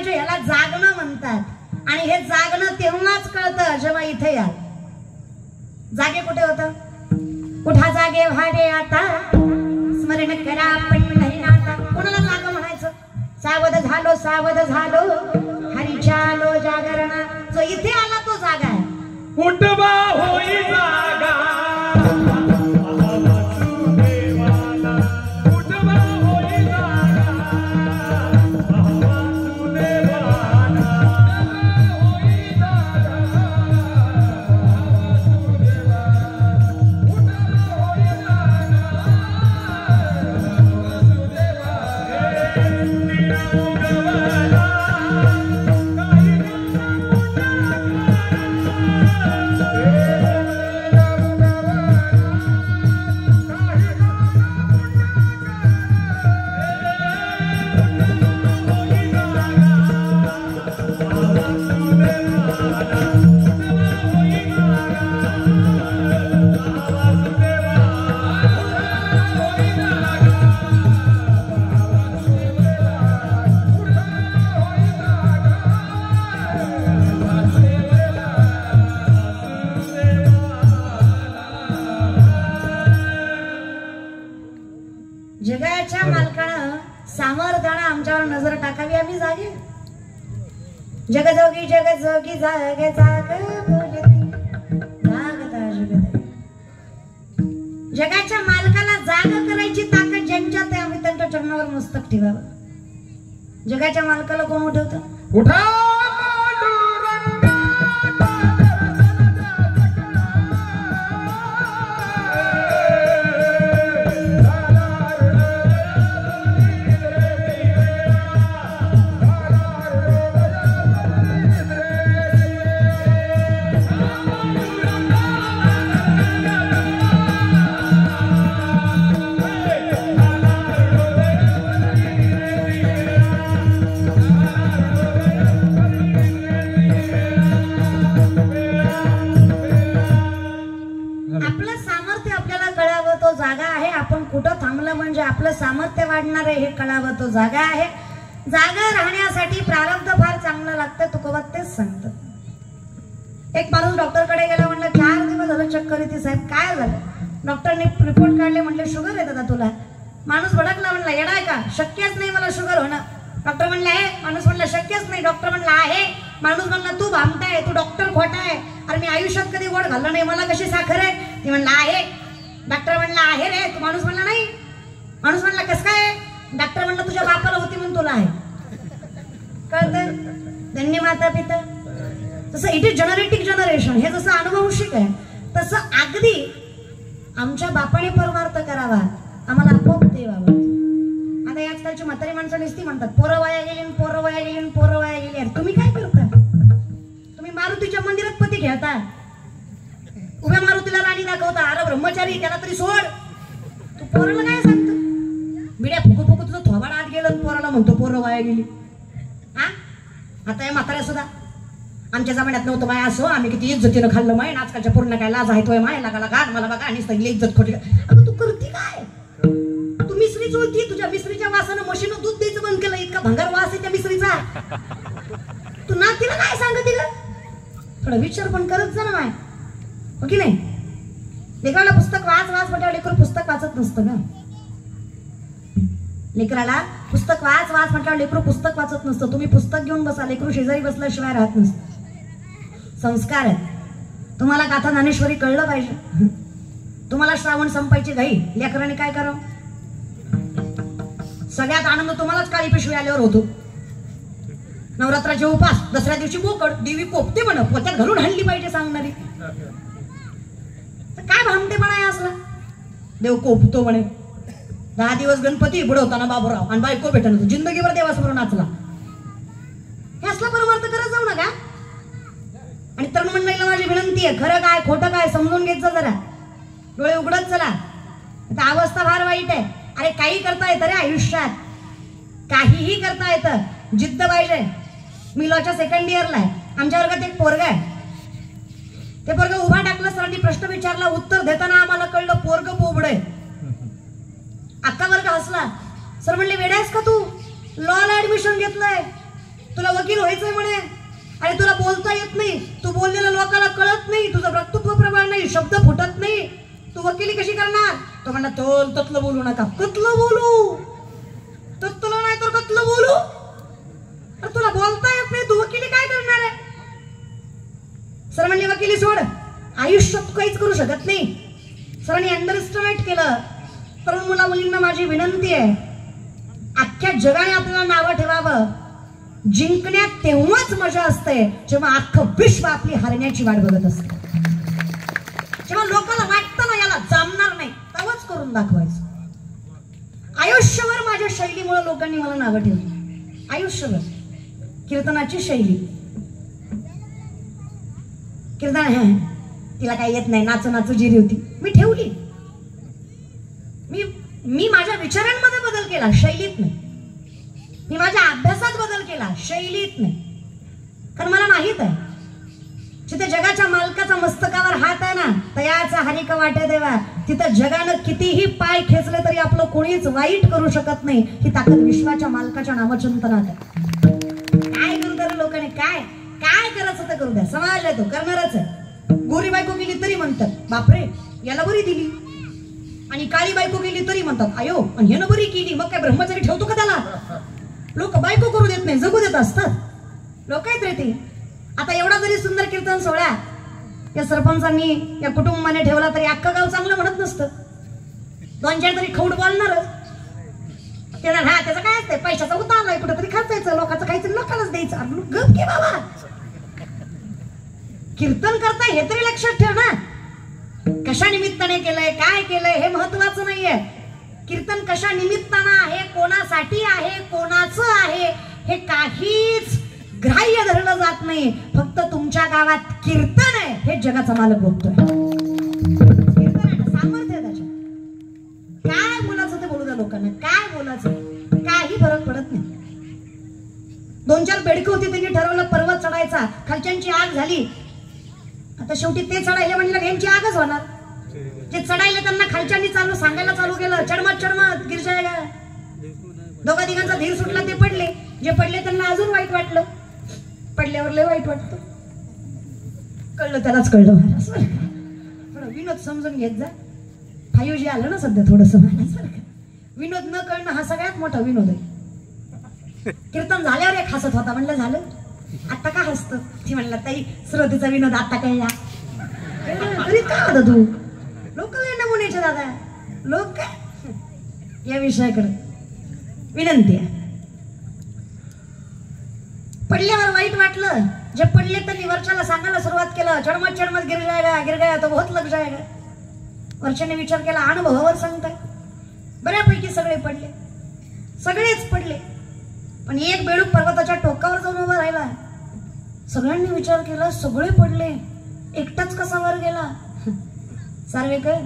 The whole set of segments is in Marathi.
पाहिजे, याला जागणं म्हणतात। आणि हे जागणं तेव्हाच कळतं जेव्हा इथे याल। जागे कुठे होतं? उठा जागे व्हावे आता, स्मरण करा पंढरीनाथा। कोणाला जाग म्हणायचं? सावध झालो सावध झालो, हरीच्या आलो जागरणा। जो इथे आला तो जागा आहे। उठवा होई जागा, जगाच्या मालकानं सामर्थ्यानं आमच्यावर नजर टाकावी, आम्ही जागे। जगजोगी जगजोगी जागे जाग बोलती जागता जगत। जगाच्या मालकाला जाग करायची ताकद ज्यांच्यात आहे, आम्ही त्यांच्या चरणावर मस्तक ठेवावं। जगाच्या मालकाला कोण उठवतं? उठा म्हणजे आपलं सामर्थ्य वाढणार आहे हे कळावं, तो जागा आहे। जागा राहण्यासाठी प्रारब्ध फार चांगलं लागतं, तुकोबा तेच सांगतं। एक माणूस डॉक्टर कडे गेला, म्हणलं 4 दिवस झालं चक्कर येते साहेब, काय झालं? डॉक्टरने रिपोर्ट काढले, म्हणले शुगर आहे दादा तुला। माणूस भडकला, म्हणला येडा आहे का, शक्यच नाही मला शुगर होणं। डॉक्टर म्हणला आहे, माणूस म्हणला शक्यच नाही। डॉक्टर म्हणला आहे, माणूस म्हणला तू भामटाय, तू डॉक्टर खोटा आहे। अरे मी आयुष्यात कधी गोड घाललं नाही, मला कशी साखर आहे? ती म्हणला आहे। डॉक्टर म्हणला आहे रे, तू माणूस म्हणला नाही। माणूस म्हणला कसं काय? डॉक्टर म्हणला तुझ्या बापाला होती म्हणून तुला आहे। कळतं? धन्य माता पिता। तसं इट इज जनरेटिक जनरेशन, हे जसं अनुवंशिक आहे तसं अगदी आमच्या बापाने परमार्थ करावा, आम्हाला आपोआप देवावं। आता आजकालची म्हातारी माणसं नुसती म्हणतात पोरं वाया गेली, पोरं वाया गेली, पोरं वाया गेली। अरे तुम्ही काय करता? तुम्ही मारुतीच्या मंदिरात पती घेता, उभ्या मारुतीला राणी दाखवता। अरे ब्रह्मचारी, त्याला तरी सोड। तू पोराला काय सांगतो? बिड्या फुकू फुकू तुझं थोबाड आत गेलं, पोराला म्हणतो पोरं वाया गेली। हा आता या म्हाताऱ्या सुद्धा आमच्या जमान्यात नव्हतं माय असो, आम्ही किती इज्जतीनं खाल्लं माय। आजकालच्या पूर्ण काय लाज आहे तोय माय, लागाला गाड मला बघा आणि सगळी इज्जत खोटी। अगं तू करती काय? तू मिसरी चोळती, तुझ्या मिसरीच्या वासानं म्हशीनं दूध द्यायचं बंद केलं, इतका भंगार वास आहे त्या मिसरीचा। तू ना तिला काय सांगते ग? थोडा विचार पण करत जा ना माय, हो की नाही? लेकराला पुस्तक वाच वाच म्हटल्यावर लेकरू पुस्तक वाचत नसतं का? लेकराला पुस्तक वाच वाच म्हटल्यावर लेकरू पुस्तक वाचत नसतं। तुम्ही पुस्तक घेऊन बसा, लेकरू शेजारी बसल्याशिवाय राहत नसतं। संस्कार आहे। तुम्हाला गाथा ज्ञानेश्वरी कळलं पाहिजे। तुम्हाला श्रावण संपायची घाई, लेकराने काय करावं? सगळ्यात आनंद तुम्हालाच काळी पिशवी आल्यावर होतो। नवरात्राचे उपास, दसऱ्या दिवशी बोकड, देवी कोपते म्हण, पोत्यात घरून हल्ली पाहिजे सांगणारी। काय भामटेपणा आहे असला? देव कोपतो म्हणे, 10 दिवस गणपती बुडवताना बाबूराव आणि बायको भेटत होतो, जिंदगीभर देवासमोर नाचला। हे असला परमार्थ करत जाऊ नका। आणि तरुण मंडळीला माझी विनंती आहे, खरं काय खोटं काय समजून घेत जा जरा, डोळे उघडत चला। आता अवस्था फार वाईट आहे। अरे काही करता येतं रे आयुष्यात, काहीही करता येतं, जिद्द पाहिजे। मी लॉच्या सेकंड इयरला आहे, आमच्या वर्गात एक पोरगा आहे। ते पोरग उभा टाकलं, सरांनी प्रश्न विचारला, उत्तर देताना आम्हाला कळलं पोरग बोबड आहे। अख्खा वर्ग हसला। सर म्हणले वेड्यास का तू, लॉला ऍडमिशन घेतलंय? तुला वकील व्हायचंय म्हणे आणि तुला बोलता येत नाही, तू बोललेलं लोकांना कळत नाही, तुझं वक्तृत्व प्रबळ नाही, शब्द फुटत नाही, तू वकिली कशी करणार? तो म्हणला ततलं बोलू नका. कतलं बोलू? ततलं नाही तर कतलं बोलू? तुला बोलता येत नाही, तू वकिली काय करणार आहे? सर म्हणले वकिली सोड, आयुष्यात काहीच करू शकत नाही. सरांनी अंडरस्टिमेट केलं. तरुण मुला मुलींना माझी विनंती आहे, अख्ख्या जगाने आपल्याला नावं ठेवावं. जिंकण्यात तेव्हाच मजा असते जेव्हा अख्खं विश्व आपली हरण्याची वाट बघत असते. जेव्हा लोकांना वाटतं ना याला जमणार नाही, तेव्हाच करून दाखवायचं. आयुष्यभर माझ्या शैलीमुळे लोकांनी मला नावं ठेवली. आयुष्यभर कीर्तनाची शैली, कीर्तन तिला काही येत नाही, नाचू नाचू जिरी होती, मी ठेवली. मी माझ्या विचारांमध्ये बदल केला, शैलीत नाही. मी माझ्या अभ्यासात बदल केला, शैलीत नाही. कारण मला माहित आहे जिथे जगाच्या मालकाचा मस्तकावर हात आहे ना, तयाचा हरिक वाटे देवा, तिथं जगानं कितीही पाय खेचले तरी आपलं कोणीच वाईट करू शकत नाही. ही ताकद विश्वाच्या मालकाच्या नामचिंतनात आहे. काय करू द्या लोकांनी, काय काय करायचं ते करू द्या, समाज आहे तो करणारच आहे. गोरी बायको केली तरी म्हणतात बापरे याला बरी दिली, आणि काळी बायको केली तरी म्हणतात अयो आणि ह्यानं बरी केली, मग काय ब्रह्मचारी ठेवतो का त्याला? लोक बायको करू देत नाही, जगू देत असतात लोक आहेत रे ते. आता एवढा जरी सुंदर कीर्तन सोहळा या सरपंचांनी या कुटुंबाने ठेवला तरी अख्खं गाव चांगलं म्हणत नसतं. 2-4 तरी खौड बोलणार त्याला. हा त्याचं काय असते, पैशाचा उतार आलाय, कुठेतरी खर्चायचं, लोकांचं खायचं लोकांनाच द्यायचं. गप घे बाबा, कीर्तन करता हे तरी लक्षात ठेव ना. कशा निमित्ताने केलंय, काय केलंय हे महत्वाचं नाहीये. कीर्तन कशा निमित्तानं आहे, कोणासाठी आहे, कोणाचं आहे हे काहीच ग्राह्य धरलं जात नाही. फक्त तुमच्या गावात कीर्तन आहे हे जगाचा मालक बघतोय. कीर्तन आहे, सामर्थ्य आहे त्याच्यात. काय बोलायचं ते बोलू द्या लोकांना, काय बोलायचं काही फरक पडत नाही. 2-4 बेडकं होती, त्यांनी ठरवलं पर्वत चढायचा, खालच्यांची आग झाली. आता शेवटी ते चढायला म्हणलं यांची आगच होणार. जे चढायला त्यांना खालच्यांनी सांगायला चालू केलं, चढमत चढमत गिर जायगा. दोघा तिघांचा धीर सुटला, ते पडले. जे पडले त्यांना अजून वाईट वाटलं. पडल्यावर लय वाईट वाटतं, कळलं त्यालाच कळलं. थोडं विनोद समजून घेत जा. 5G आलं ना सध्या थोडस, विनोद न कळणं हा सगळ्यात मोठा विनोद आहे. कीर्तन झाल्यावर एक हसत होता, म्हणलं झालं आता का हसत? ती म्हणला ताई श्रोतीचा विनोद आता काय या तरी का होता तू? लोक लय नमुन्याचे दादा, लोक काय या विषयाकडे विनंती आहे. पडल्यावर वाईट वाटलं, जे पडले त्यांनी वर्षाला सांगायला सुरुवात केलं, चढमत चढमत गिर गया तो बहुत लग जाएगा. वर्षाने विचार केला, अनुभवावर सांगताय. बऱ्यापैकी सगळे पडले, सगळेच पडले. पण एक बेडूक पर्वताच्या टोकावर जाऊन उभा राहिला. सगळ्यांनी विचार केला, सगळे पडले, एकटाच कसा वर गेला? सार्वेकर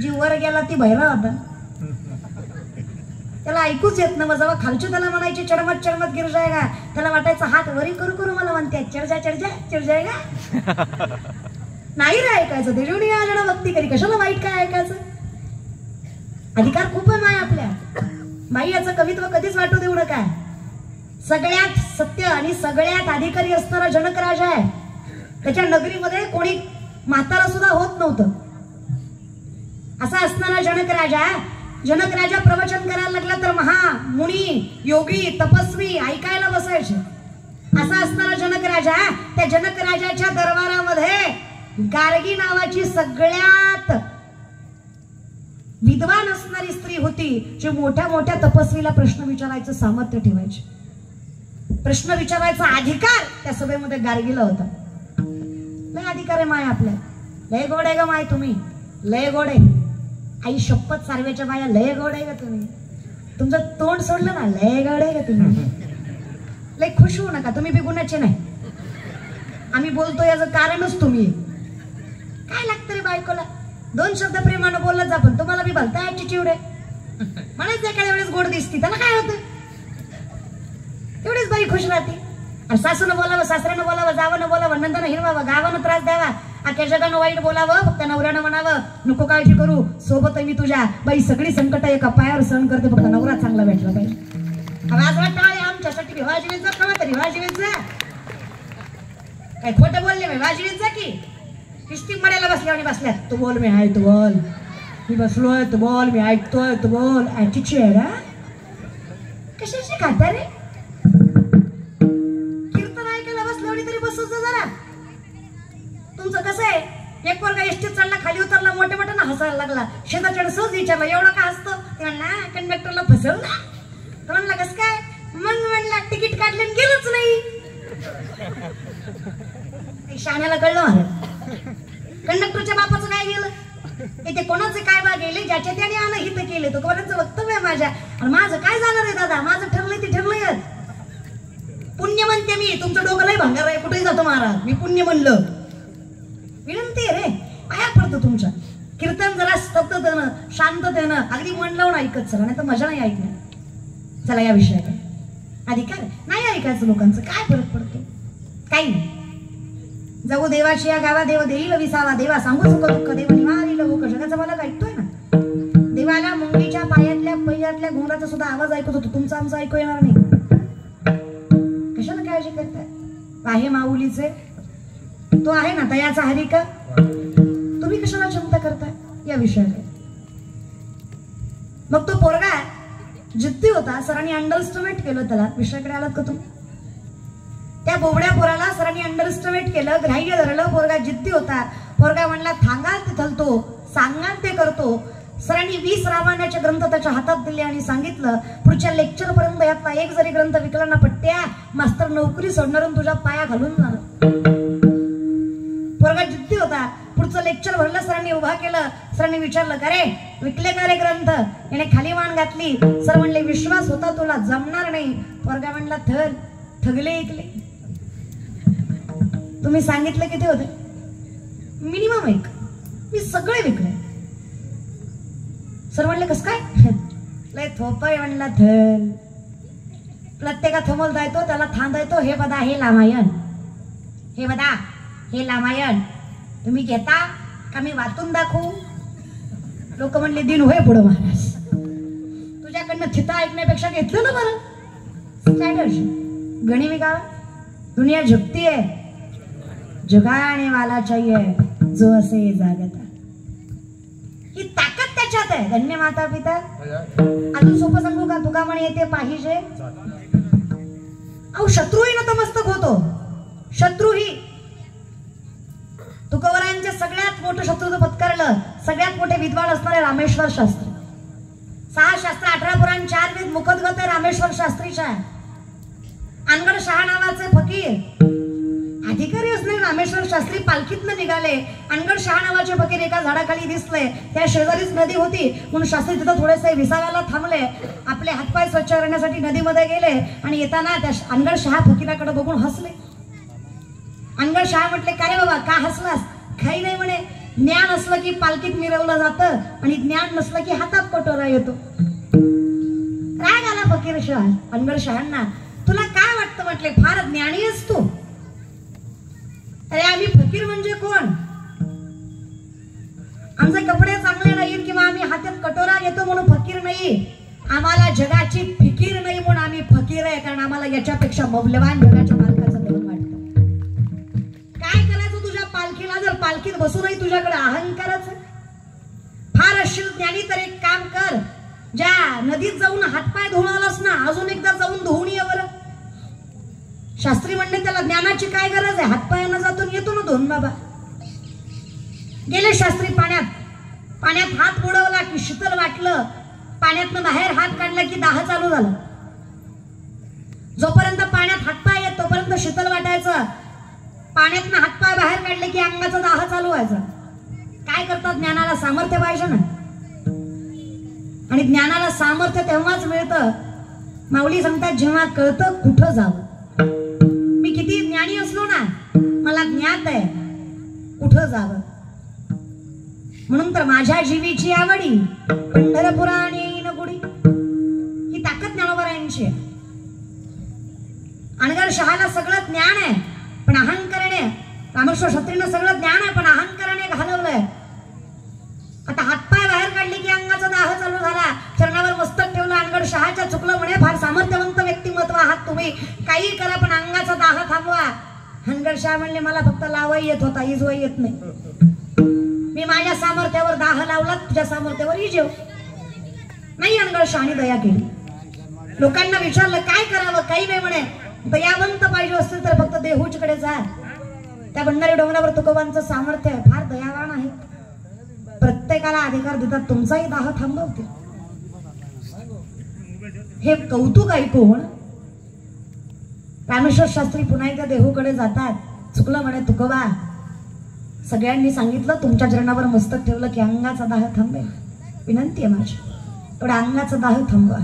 जी वर गेला ती बहिरा होता, त्याला ऐकूच येत ना. जेव्हा खालची त्याला म्हणायची चढमत चढमत गिर जायगा, त्याला वाटायचं हात वरी करू करू मला म्हणते चढ जायगा. नाही रे ऐकायचं, ते जेवढी आलं भक्ती करी, कशाला वाईट काय ऐकायचं? अधिकार खूप आहे माय आपल्या. बाई याचं कवित्व कधीच वाटू देऊ नका. सगळ्यात सत्य आणि सगळ्यात अधिकारी असणारा जनक राजा आहे. त्याच्या नगरीमध्ये कोणी म्हातारा सुद्धा होत नव्हतं. असा असणारा जनक राजा प्रवचन करायला लागला तर महा मुनी योगी तपस्वी ऐकायला बसायचे. असा असणारा जनक राजा, त्या जनक राजाच्या दरबारामध्ये गार्गी नावाची सगळ्यात विद्वान असणारी स्त्री होती, जी मोठ्या मोठ्या तपस्वीला प्रश्न विचारायचं सामर्थ्य ठेवायचे. प्रश्न विचारायचा अधिकार त्या सभेमध्ये गार्गीला होता. लय अधिकार आहे माय आपल्या. लय गोड आहे ग माय तुम्ही, लय गोड आहे. आई शपथ सार्वेच्या बाया लय गोड आहे का तुम्ही. तुमचं तोंड सोडलं ना, लय गोड आहे का तुम्ही. लय खुश होऊ नका, तुम्ही बी गुणाचे नाही. आम्ही बोलतो याचं कारणच तुम्ही. काय लागतं रे बायकोला? 2 शब्द प्रेमानं बोलत जा, पण तुम्हाला बी भलता ऍटिट्यूड आहे. म्हणायचं एखाद्या वेळेस गोड दिसती, त्याला काय होतं? तेवढीच बाई खुश राहते. आणि सासूनं बोलावं, सासऱ्यानं बोलावं, जावं बोलावं, नंतर हिरवावं, गावानं त्रास द्यावा, अख्ख्या जगानं वाईट बोलावं, फक्त नवऱ्यानं म्हणावं नको काळजी करू, सोबत आहे मी तुझ्या. बाई सगळी संकट एका पायावर सहन करते, फक्त नवरा चांगला भेटला पाहिजे. आज वाटतं आमच्यासाठी वाजवीत जा कवा तरी वाजवीत जा. काय खोटं बोलले मी वाजवीत जा की किस्ती मड्याला बसल्यावर बसल्यात. तू बोल मी आहे तू बोल मी बसलोय तू बोल मी ऐकतोय तू बोल ॲटिट्यूड हा कशाची खाता रे. कीर्तन ऐकायला बसल्यावर तरी बसच जरा. तुमचं कसं आहे एक पोरगा एसटीत चढला खाली उतरला मोठे मोठे ना हसायला लागला. शेजारच्याला सहज विचारला एवढा का हसतो. ते म्हणला कंडक्टरला फसवला. तो म्हणला कसं काय. मग म्हणला तिकीट काढले आणि गेलोच नाही. शाण्याला कळलं मला कंडक्टरच्या बापाचं काय गेलं ते कोणाचे काय बा गेले ज्याच्या त्याने आलं हित केले तो कोणाचं वक्तव्य आहे माझ्या. आणि माझं काय जाणार आहे दादा माझं ठरलंय ते ठरलंय. पुण्य म्हणते मी तुमचं डोकं लय भंगार आहे कुठेही जातो महाराज मी पुण्य म्हणलं. विनंती रे पाया पडतो तुमच्या. कीर्तन जरा स्तब्धतेनं शांततेनं अगदी मन लावून ऐकत चला नाही तर मजा नाही ऐकणार. चला या विषयाकडे. अधिकार नाही ऐकायचं लोकांचं काय फरक पडतो काही नाही. जाऊ देवाची या गावा देव देईल विसावा देवा सांगू सुख दुःख देव निवारील हो जगाचा मला ऐकतोय ना. देवाला मुंगीच्या पायातल्या पहिल्यातल्या घोंगराचा सुद्धा आवाज ऐकत होतो. तुमचा आमचा ऐकू येणार नाही. कशाला काळजी करताय. आहे माऊलीचे तो आहे ना तयाचा हरी का तुम्ही कशाला चिंता करताय या विषयाकडे. मग तो पोरगा जिद्दी होता. सरांनी अंडरस्टिमेट केलं त्याला. विषयाकडे आलात का तुम्ही. त्या बोबड्या पोराला सरांनी अंडरस्टिमेट केलं ग्राह्य धरलं. पोरगा जिद्दी होता. पोरगा म्हणला थांगाल ते थलतो सांगाल ते करतो. सरांनी 20 रामायणाचे ग्रंथ त्याच्या हातात दिले आणि सांगितलं पुढच्या लेक्चर पर्यंत यातला एक जरी ग्रंथ विकला ना पट्ट्या मास्तर नोकरी सोडणार तुझ्या पाया घालून जाणार. पोरगा जिद्दी होता. पुढचं लेक्चर भरलं. सरांनी उभा केलं. सरांनी विचारलं का रे विकले का रे ग्रंथ. याने खाली मान घातली. सर म्हणले विश्वास होता तुला जमणार नाही. पोरगा म्हणला थर ठगले ऐकले. तुम्ही सांगितलं किती होते मिनिमम एक मी सगळे विकले. सर म्हणले कस काय लय थोपाय म्हणला थर प्रत्येका थोमल जायतो त्याला थांब येतो. हे बदा हे रामायण हे बदा हे रामायण तुम्ही घेता का मी वाचून दाखवू. लोक म्हणले दिन होय पुढं महाराज तुझ्याकडनं थिता ऐकण्यापेक्षा घेतलं ना बरं. गणी मी गावा दुनिया झुकती है जगाने वाला चाहिए जो असे जागता. ही ताकद त्याच्यात आहे. धन्य माता पिता. अजून सोपं सांगू का तुका म्हणे येते पाहिजे. अहो शत्रूही नतमस्तक होतो. शत्रूही तुकोबरायांचे सगळ्यात मोठं शत्रू पत्करलं सगळ्यात मोठे विद्वान असणारे रामेश्वर शास्त्री. 6 शास्त्र 18 पुराण 4 वेद मुखोद्गत आहे रामेश्वर शास्त्रीच्या. अनगड शहा नावाचे फकीर अधिकारी असलेले रामेश्वर शास्त्री पालखीतनं निघाले. अनगड शहा नावाचे फकीर एका झाडाखाली दिसले. त्या शेजारीच नदी होती म्हणून शास्त्री तिथं थोडेसे विसाव्याला थांबले. आपले हातपाय स्वच्छ करण्यासाठी नदीमध्ये गेले आणि येताना त्या अनगड शहा फकीराकडे बघून हसले. अनगड शहा म्हटले का रे बाबा का हसलास. काही नाही म्हणे ज्ञान असलं की पालखीत मिरवलं जातं आणि ज्ञान नसलं की हातात कटोरा येतो. राग आला फकीर शहा अनगड शहांना. तुला काय वाटतं म्हटले फार ज्ञानी आहेस तू. अरे आम्ही फकीर म्हणजे कोण. आमचे कपडे चांगले नाहीत किंवा आम्ही हातात कटोरा घेतो म्हणून फकीर नाही. आम्हाला जगाची फिकीर नाही म्हणून आम्ही फकीर आहे. कारण आम्हाला याच्यापेक्षा मौल्यवान जगाच्या मालकाचं धन वाटतं. काय करायचं तुझ्या पालखीला जर पालखीत बसूनही तुझ्याकडे अहंकारच. फार असशील ज्ञानी तर एक काम कर. ज्या नदीत जाऊन हातपाय धुवून आलास ना अजून एकदा जाऊन धुवून ये बरं. शास्त्री म्हणले त्याला ज्ञानाची काय गरज आहे. हातपायांना जातून येतो ना धुवून बाबा. गेले शास्त्री पाण्यात. पाण्यात हात बुडवला की शीतल वाटलं. पाण्यातनं बाहेर हात काढला की दाह चालू झालं. जोपर्यंत पाण्यात हातपाय येत तोपर्यंत शीतल वाटायचं. पाण्यातनं हातपाय बाहेर काढले की अंगाचा दाह चालू व्हायचा. काय करतात ज्ञानाला सामर्थ्य पाहिजे ना. आणि ज्ञानाला सामर्थ्य तेव्हाच मिळतं माऊली सांगतात जेव्हा कळतं कुठं जावं. मी किती ज्ञानी असलो ना मला ज्ञात आहे कुठं जावं. म्हणून तर माझ्या जीवीची आवडी पंढरपुरात येईन गुडी. ही ताकद ज्ञानोबरायांची आहे. अनगड शहाला सगळं ज्ञान आहे पण अहंकाराने. रामेश्वर शास्त्रीनं सगळं ज्ञान आहे पण अहंकाराने घालवलंय. आता हातपाय बाहेर काढले की अंगाचा दाह चालू झाला. चरणावर मस्तक ठेवलं. अनगड शहाच्या चुकलं म्हणे, फार सामर्थ्यवंत व्यक्तिमत्व आहात तुम्ही, काही करा पण अंगाचा दाह थांबवा. अनगड शहा म्हणले मला फक्त लावाही येत होता, इजवाही येत नाही. मी माझ्या सामर्थ्यावर दाह लावला, तुझ्या सामर्थ्यावर इजेव नाही. अनगड शहाने दया केली. लोकांना विचारलं काय करावं, काही नाही म्हणे. दयावंत पाहिजे असतील तर फक्त देहूचकडे जा. त्या भंडारी डोंगरावर तुकोबांचं सामर्थ्य आहे, फार दयावान आहे. प्रत्येकाला अधिकार देतात, तुमचाही दाह थांबवते. हे कौतुक ऐकून रामेश्वर शास्त्री पुन्हा एकदा देहूकडे जातात. चुकलं म्हणे तुकोबा, सगळ्यांनी सांगितलं तुमच्या चरणावर मस्तक ठेवलं की अंगाचा दाह थांबेल. विनंती आहे माझी, थोडा अंगाचा दाह थांबवा.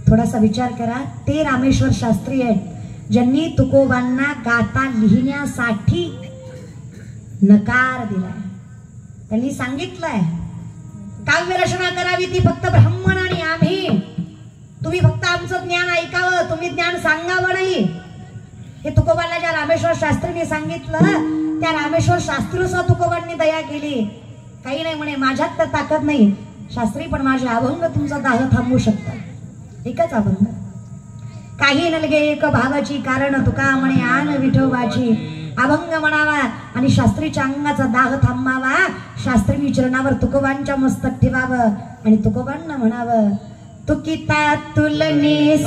थोडासा विचार करा. ते रामेश्वर शास्त्री आहेत ज्यांनी तुकोबांना गाथा लिहिण्यासाठी नकार दिलाय. त्यांनी सांगितलंय काव्य रचना करावी ती फक्त ब्राह्मण आणि आम्ही. तुम्ही फक्त आमचं ज्ञान ऐकावं, तुम्ही ज्ञान सांगावं नाही. हे तुकोबांना ज्या रामेश्वर शास्त्रीने सांगितलं त्या रामेश्वर शास्त्रीसह तुकोबांनी दया केली. काही नाही म्हणे, माझ्यात तर ताकद नाही शास्त्री, पण माझे अभंग तुमचा दाह थांबवू शकतात. एकच अभंग. काही नलगे एक भावाची कारण तुका म्हणे आन विठोबाची. अभंग म्हणावा आणि शास्त्रीच्या अंगाचा दाह थांबावा. शास्त्रीनी चरणावर तुकोबांच्या मस्तक ठेवावं आणि तुकोबांना म्हणावं तुकिता तुलनेसी